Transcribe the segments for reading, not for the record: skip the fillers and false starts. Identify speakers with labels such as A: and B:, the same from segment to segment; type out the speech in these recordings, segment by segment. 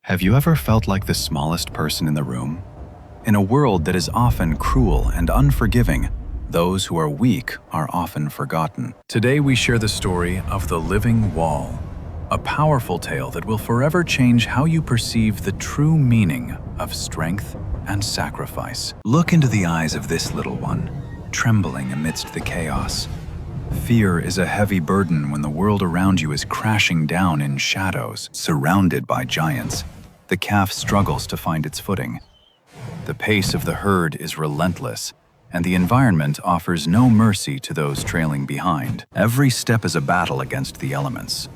A: Have you ever felt like the smallest person in the room? In a world that is often cruel and unforgiving, those who are weak are often forgotten. Today we share the story of the living wall, a powerful tale that will forever change how you perceive the true meaning of strength and sacrifice. Look into the eyes of this little one, trembling amidst the chaos. Fear is a heavy burden when the world around you is crashing down in shadows, surrounded by giants. The calf struggles to find its footing. The pace of the herd is relentless, and the environment offers no mercy to those trailing behind. Every step is a battle against the elements.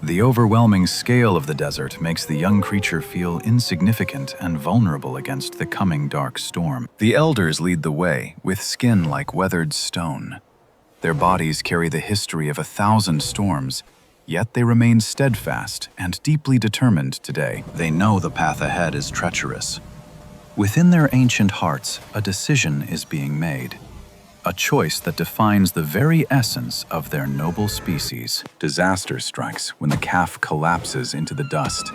A: The overwhelming scale of the desert makes the young creature feel insignificant and vulnerable against the coming dark storm. The elders lead the way, with skin like weathered stone. Their bodies carry the history of 1,000 storms, yet they remain steadfast and deeply determined today. They know the path ahead is treacherous. Within their ancient hearts, a decision is being made, a choice that defines the very essence of their noble species. Disaster strikes when the calf collapses into the dust.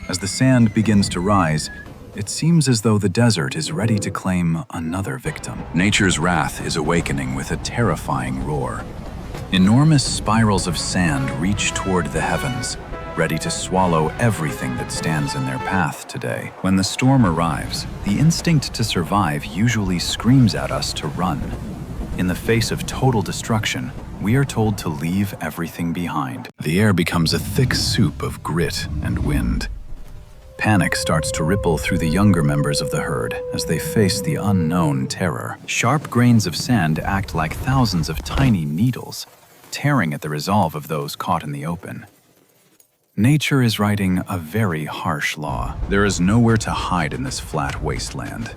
A: As the sand begins to rise, it seems as though the desert is ready to claim another victim. Nature's wrath is awakening with a terrifying roar. Enormous spirals of sand reach toward the heavens, ready to swallow everything that stands in their path today. When the storm arrives, the instinct to survive usually screams at us to run. In the face of total destruction, we are told to leave everything behind. The air becomes a thick soup of grit and wind. Panic starts to ripple through the younger members of the herd as they face the unknown terror. Sharp grains of sand act like thousands of tiny needles, tearing at the resolve of those caught in the open. Nature is writing a very harsh law. There is nowhere to hide in this flat wasteland.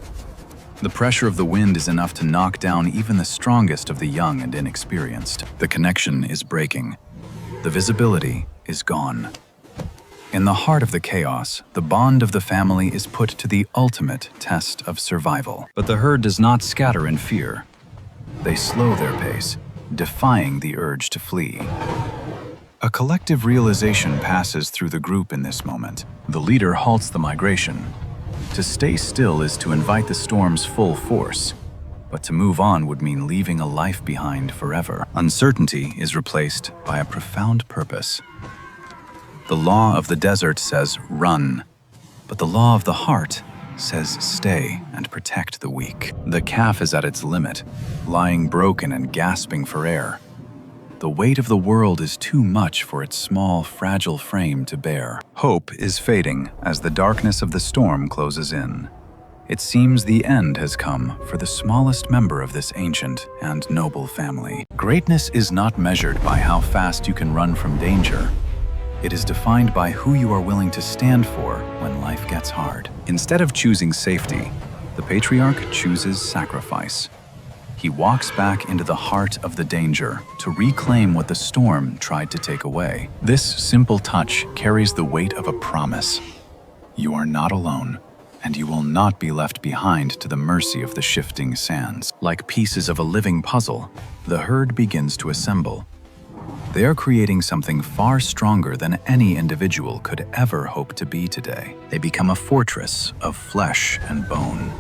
A: The pressure of the wind is enough to knock down even the strongest of the young and inexperienced. The connection is breaking. The visibility is gone. In the heart of the chaos, the bond of the family is put to the ultimate test of survival. But the herd does not scatter in fear. They slow their pace, defying the urge to flee. A collective realization passes through the group in this moment. The leader halts the migration. To stay still is to invite the storm's full force, but to move on would mean leaving a life behind forever. Uncertainty is replaced by a profound purpose. The law of the desert says run, but the law of the heart says stay and protect the weak. The calf is at its limit, lying broken and gasping for air. The weight of the world is too much for its small, fragile frame to bear. Hope is fading as the darkness of the storm closes in. It seems the end has come for the smallest member of this ancient and noble family. Greatness is not measured by how fast you can run from danger. It is defined by who you are willing to stand for when life gets hard. Instead of choosing safety, the patriarch chooses sacrifice. He walks back into the heart of the danger to reclaim what the storm tried to take away. This simple touch carries the weight of a promise. You are not alone, and you will not be left behind to the mercy of the shifting sands. Like pieces of a living puzzle, the herd begins to assemble. They are creating something far stronger than any individual could ever hope to be today. They become a fortress of flesh and bone.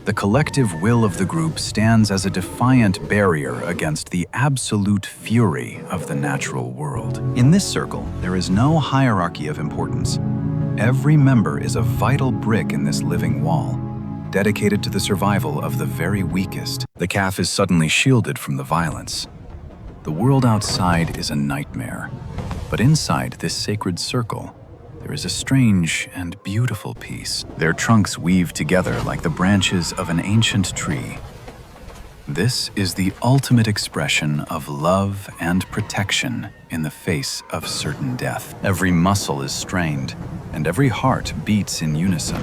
A: The collective will of the group stands as a defiant barrier against the absolute fury of the natural world. In this circle, there is no hierarchy of importance. Every member is a vital brick in this living wall, dedicated to the survival of the very weakest. The calf is suddenly shielded from the violence. The world outside is a nightmare, but inside this sacred circle, there is a strange and beautiful peace. Their trunks weave together like the branches of an ancient tree. This is the ultimate expression of love and protection in the face of certain death. Every muscle is strained, and every heart beats in unison.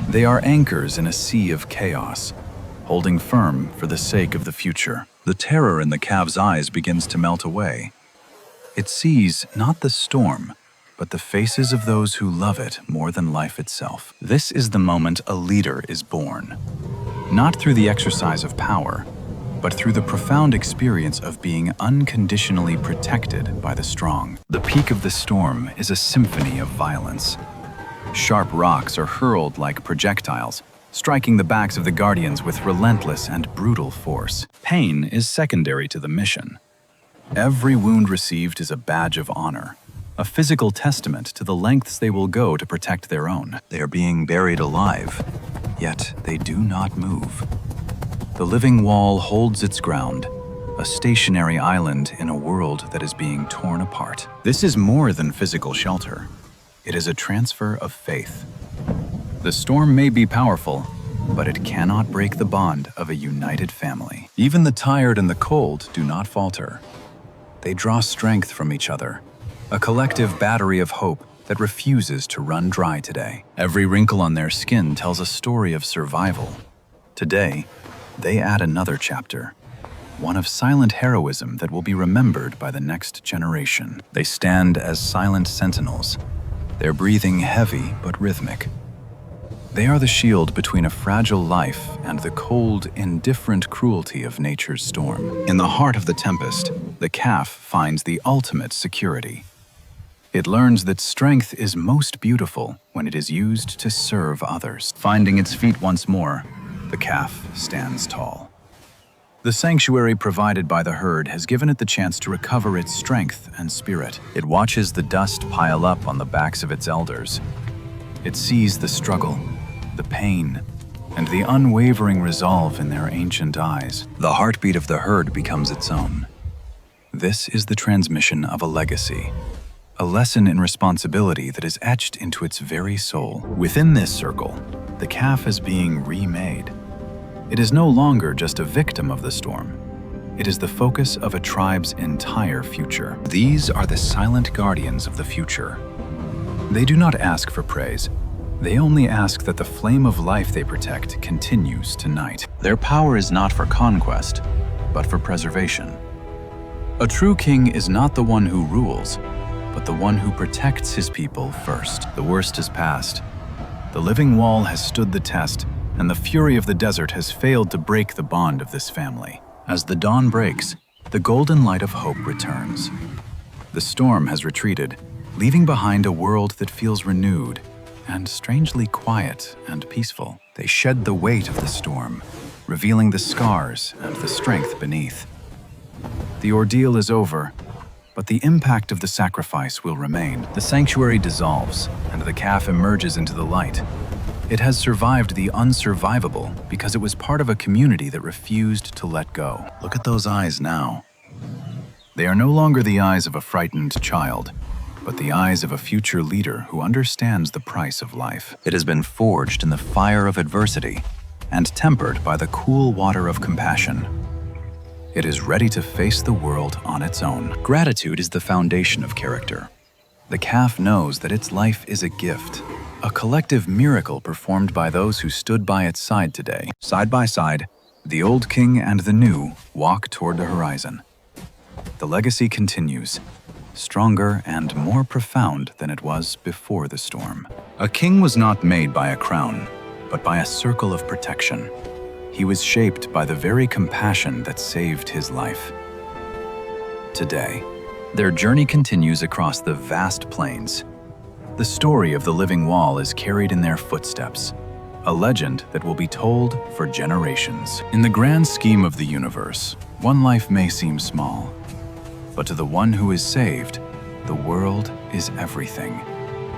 A: They are anchors in a sea of chaos, holding firm for the sake of the future. The terror in the calf's eyes begins to melt away. It sees not the storm, but the faces of those who love it more than life itself. This is the moment a leader is born. Not through the exercise of power, but through the profound experience of being unconditionally protected by the strong. The peak of the storm is a symphony of violence. Sharp rocks are hurled like projectiles, striking the backs of the guardians with relentless and brutal force. Pain is secondary to the mission. Every wound received is a badge of honor, a physical testament to the lengths they will go to protect their own. They are being buried alive, yet they do not move. The living wall holds its ground, a stationary island in a world that is being torn apart. This is more than physical shelter. It is a transfer of faith. The storm may be powerful, but it cannot break the bond of a united family. Even the tired and the cold do not falter. They draw strength from each other, a collective battery of hope that refuses to run dry today. Every wrinkle on their skin tells a story of survival. Today, they add another chapter, one of silent heroism that will be remembered by the next generation. They stand as silent sentinels, their breathing heavy but rhythmic. They are the shield between a fragile life and the cold, indifferent cruelty of nature's storm. In the heart of the tempest, the calf finds the ultimate security. It learns that strength is most beautiful when it is used to serve others. Finding its feet once more, the calf stands tall. The sanctuary provided by the herd has given it the chance to recover its strength and spirit. It watches the dust pile up on the backs of its elders. It sees the struggle, the pain, and the unwavering resolve in their ancient eyes. The heartbeat of the herd becomes its own. This is the transmission of a legacy, a lesson in responsibility that is etched into its very soul. Within this circle, the calf is being remade. It is no longer just a victim of the storm. It is the focus of a tribe's entire future. These are the silent guardians of the future. They do not ask for praise. They only ask that the flame of life they protect continues tonight. Their power is not for conquest, but for preservation. A true king is not the one who rules, but the one who protects his people first. The worst is past. The living wall has stood the test, and the fury of the desert has failed to break the bond of this family. As the dawn breaks, the golden light of hope returns. The storm has retreated, leaving behind a world that feels renewed and strangely quiet and peaceful. They shed the weight of the storm, revealing the scars and the strength beneath. The ordeal is over, but the impact of the sacrifice will remain. The sanctuary dissolves, and the calf emerges into the light. It has survived the unsurvivable because it was part of a community that refused to let go. Look at those eyes now. They are no longer the eyes of a frightened child, but the eyes of a future leader who understands the price of life. It has been forged in the fire of adversity and tempered by the cool water of compassion. It is ready to face the world on its own. Gratitude is the foundation of character. The calf knows that its life is a gift, a collective miracle performed by those who stood by its side today. Side by side, the old king and the new walk toward the horizon. The legacy continues, stronger and more profound than it was before the storm. A king was not made by a crown, but by a circle of protection. He was shaped by the very compassion that saved his life. Today, their journey continues across the vast plains. The story of the living wall is carried in their footsteps, a legend that will be told for generations. In the grand scheme of the universe, one life may seem small, but to the one who is saved, the world is everything,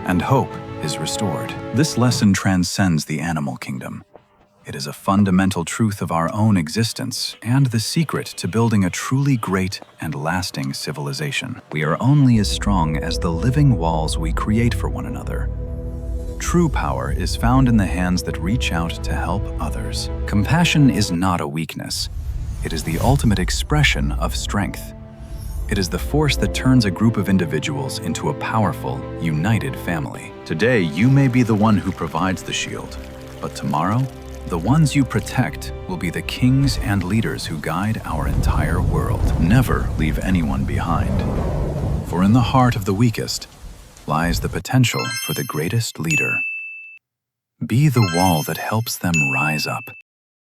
A: and hope is restored. This lesson transcends the animal kingdom. It is a fundamental truth of our own existence and the secret to building a truly great and lasting civilization. We are only as strong as the living walls we create for one another. True power is found in the hands that reach out to help others. Compassion is not a weakness. It is the ultimate expression of strength. It is the force that turns a group of individuals into a powerful, united family. Today, you may be the one who provides the shield, but tomorrow, the ones you protect will be the kings and leaders who guide our entire world. Never leave anyone behind. For in the heart of the weakest lies the potential for the greatest leader. Be the wall that helps them rise up.